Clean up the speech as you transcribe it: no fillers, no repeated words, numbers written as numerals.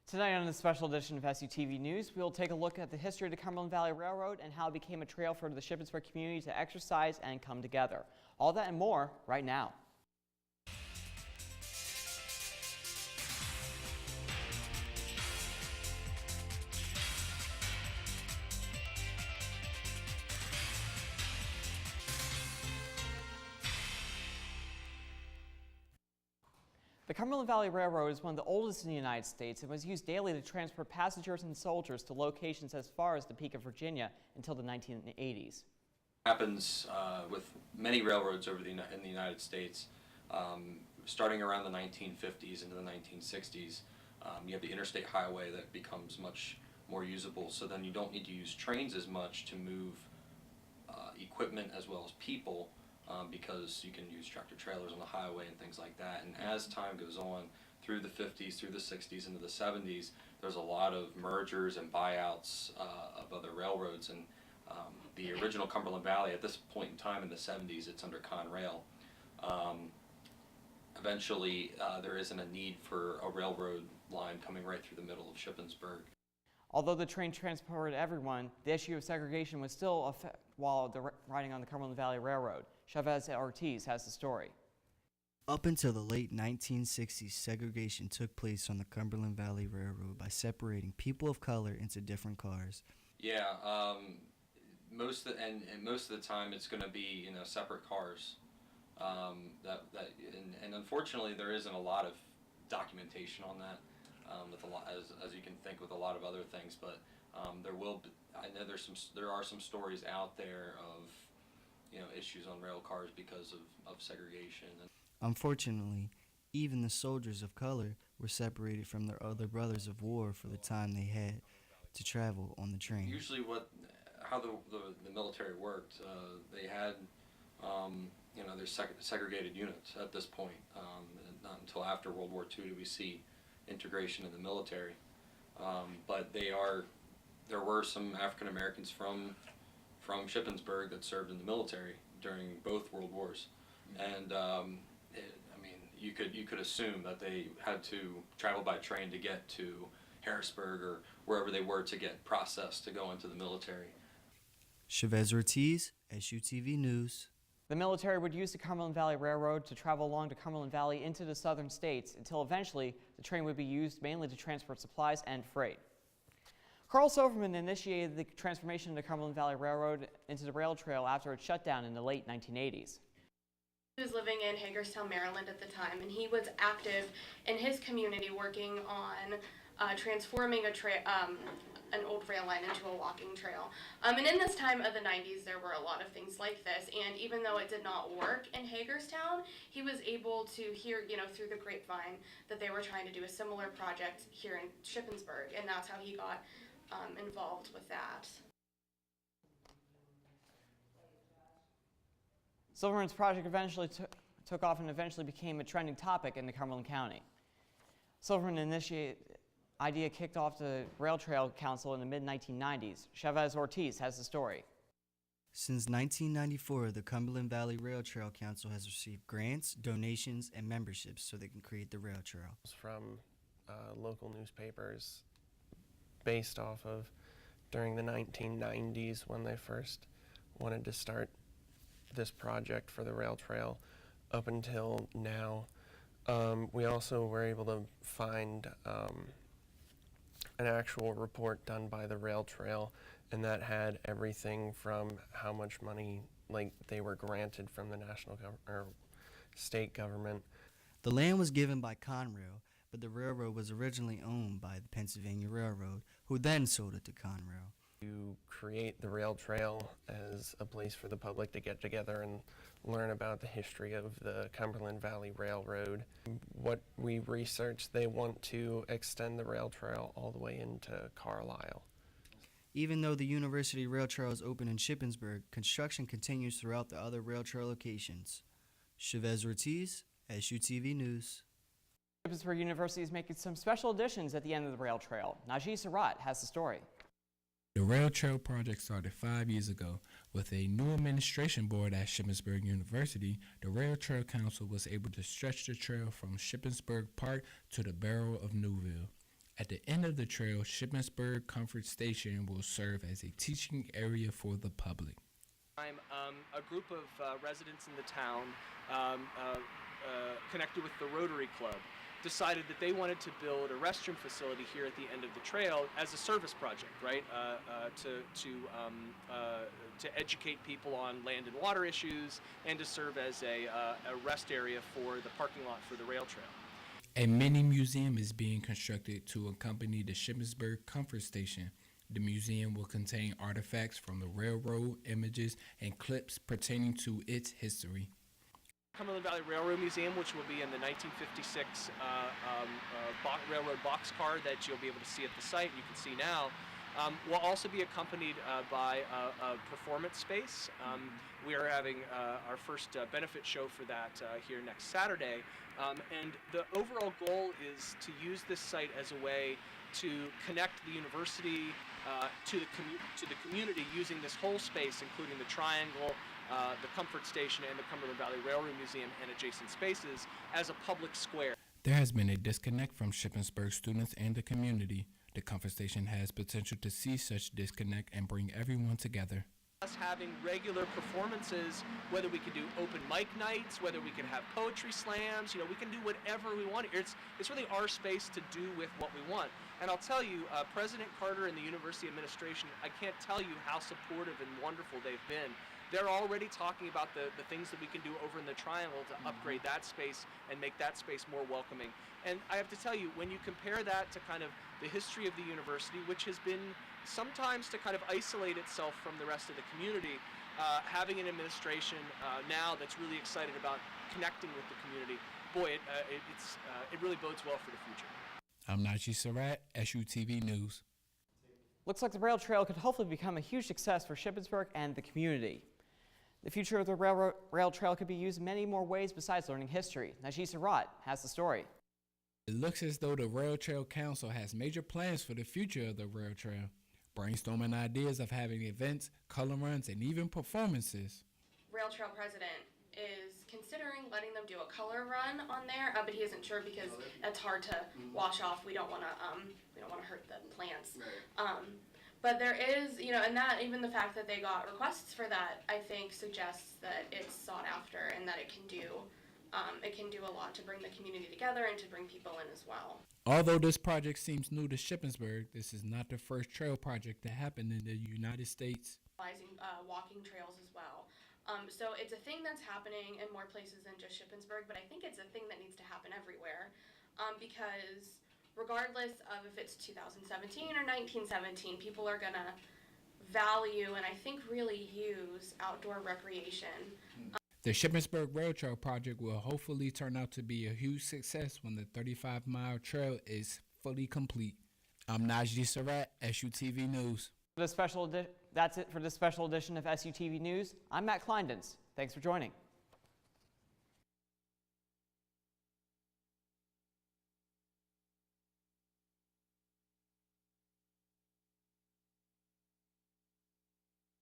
Tonight on this special edition of SUTV News, we will take a look at the history of the Cumberland Valley Railroad and how it became a trail for the Shippensburg community to exercise and come together. All that and more right now. The Cumberland Valley Railroad is one of the oldest in the United States and was used daily to transport passengers and soldiers to locations as far as the Peak of Virginia until the 1980s. Happens with many railroads in the United States, starting around the 1950s into the 1960s. You have the interstate highway that becomes much more usable, so then you don't need to use trains as much to move equipment as well as people. Because you can use tractor trailers on the highway and things like that. And as time goes on, through the 50s, through the 60s, into the 70s, there's a lot of mergers and buyouts of other railroads. And the original Cumberland Valley, at this point in time in the 70s, it's under Conrail. Eventually, there isn't a need for a railroad line coming right through the middle of Shippensburg. Although the train transported everyone, the issue of segregation was still while riding on the Cumberland Valley Railroad. Chavez Ortiz has the story. Up until the late 1960s, segregation took place on the Cumberland Valley Railroad by separating people of color into different cars. Yeah, most of the time it's going to be separate cars. And unfortunately there isn't a lot of documentation on that. With a lot, as you can think, with a lot of other things, but there will be, I know there are some stories out there of issues on rail cars because of segregation. Unfortunately, even the soldiers of color were separated from their other brothers of war for the time they had to travel on the train. Usually how the military worked, they had there's segregated units at this point. Not until after World War II do we see integration in the military, but there were some African Americans from Shippensburg that served in the military during both World Wars, and you could assume that they had to travel by train to get to Harrisburg or wherever they were to get processed to go into the military. Chavez Ortiz, SUTV News. The military would use the Cumberland Valley Railroad to travel along the Cumberland Valley into the southern states until eventually the train would be used mainly to transport supplies and freight. Carl Silverman initiated the transformation of the Cumberland Valley Railroad into the rail trail after its shutdown in the late 1980s. He was living in Hagerstown, Maryland at the time, and he was active in his community working on transforming an old rail line into a walking trail. And in this time of the 90s, there were a lot of things like this, and even though it did not work in Hagerstown, he was able to hear, through the grapevine that they were trying to do a similar project here in Shippensburg, and that's how he got involved with that. Silverman's project eventually took off and eventually became a trending topic in the Cumberland County. Silverman idea kicked off the Rail Trail Council in the mid-1990s. Chavez Ortiz has the story. Since 1994, the Cumberland Valley Rail Trail Council has received grants, donations, and memberships so they can create the rail trail. From local newspapers based off of during the 1990s when they first wanted to start this project for the rail trail up until now. We also were able to find an actual report done by the rail trail, and that had everything from how much money they were granted from the national or state government. The land was given by Conrail, but the railroad was originally owned by the Pennsylvania Railroad, who then sold it to Conrail. To create the rail trail as a place for the public to get together and learn about the history of the Cumberland Valley Railroad. What we researched, they want to extend the rail trail all the way into Carlisle. Even though the University Rail Trail is open in Shippensburg, construction continues throughout the other rail trail locations. Chavez Ortiz, SUTV News. Shippensburg University is making some special additions at the end of the rail trail. Najee has the story. The rail trail project started 5 years ago. With a new administration board at Shippensburg University, the Rail Trail Council was able to stretch the trail from Shippensburg Park to the Barrow of Newville. At the end of the trail, Shippensburg Comfort Station will serve as a teaching area for the public. A group of residents in the town connected with the Rotary Club decided that they wanted to build a restroom facility here at the end of the trail as a service project, right? To educate people on land and water issues and to serve as a rest area for the parking lot for the rail trail. A mini museum is being constructed to accompany the Shippensburg Comfort Station. The museum will contain artifacts from the railroad, images, and clips pertaining to its history. Cumberland Valley Railroad Museum, which will be in the 1956 railroad boxcar that you'll be able to see at the site, you can see now, will also be accompanied by a performance space. We are having our first benefit show for that here next Saturday. And the overall goal is to use this site as a way to connect the university to the community using this whole space, including the Triangle, the Comfort Station, and the Cumberland Valley Railroad Museum and adjacent spaces as a public square. There has been a disconnect from Shippensburg students and the community. The Comfort Station has potential to see such disconnect and bring everyone together. Us having regular performances, whether we could do open mic nights, whether we could have poetry slams, we can do whatever we want here. It's really our space to do with what we want. And I'll tell you, President Carter and the university administration, I can't tell you how supportive and wonderful they've been. They're already talking about the things that we can do over in the Triangle to upgrade that space and make that space more welcoming. And I have to tell you, when you compare that to kind of the history of the university, which has been sometimes to kind of isolate itself from the rest of the community, having an administration now that's really excited about connecting with the community, boy, it really bodes well for the future. I'm Najee Surratt, SUTV News. Looks like the rail trail could hopefully become a huge success for Shippensburg and the community. The future of the rail trail could be used in many more ways besides learning history. Najee Surratt has the story. It looks as though the Rail Trail Council has major plans for the future of the rail trail, brainstorming ideas of having events, color runs, and even performances. Rail Trail president is considering letting them do a color run on there, but he isn't sure because it's hard to wash off. We don't want to hurt the plants. But there is, and that even the fact that they got requests for that, I think suggests that it's sought after and that it can do a lot to bring the community together and to bring people in as well. Although this project seems new to Shippensburg, this is not the first trail project that happened in the United States. Walking trails as well. So it's a thing that's happening in more places than just Shippensburg, but I think it's a thing that needs to happen everywhere because regardless of if it's 2017 or 1917, people are going to value and I think really use outdoor recreation. The Shippensburg Rail Trail project will hopefully turn out to be a huge success when the 35-mile trail is fully complete. I'm Najee Surratt, SUTV News. That's it for this special edition of SUTV News. I'm Matt Kleindens. Thanks for joining.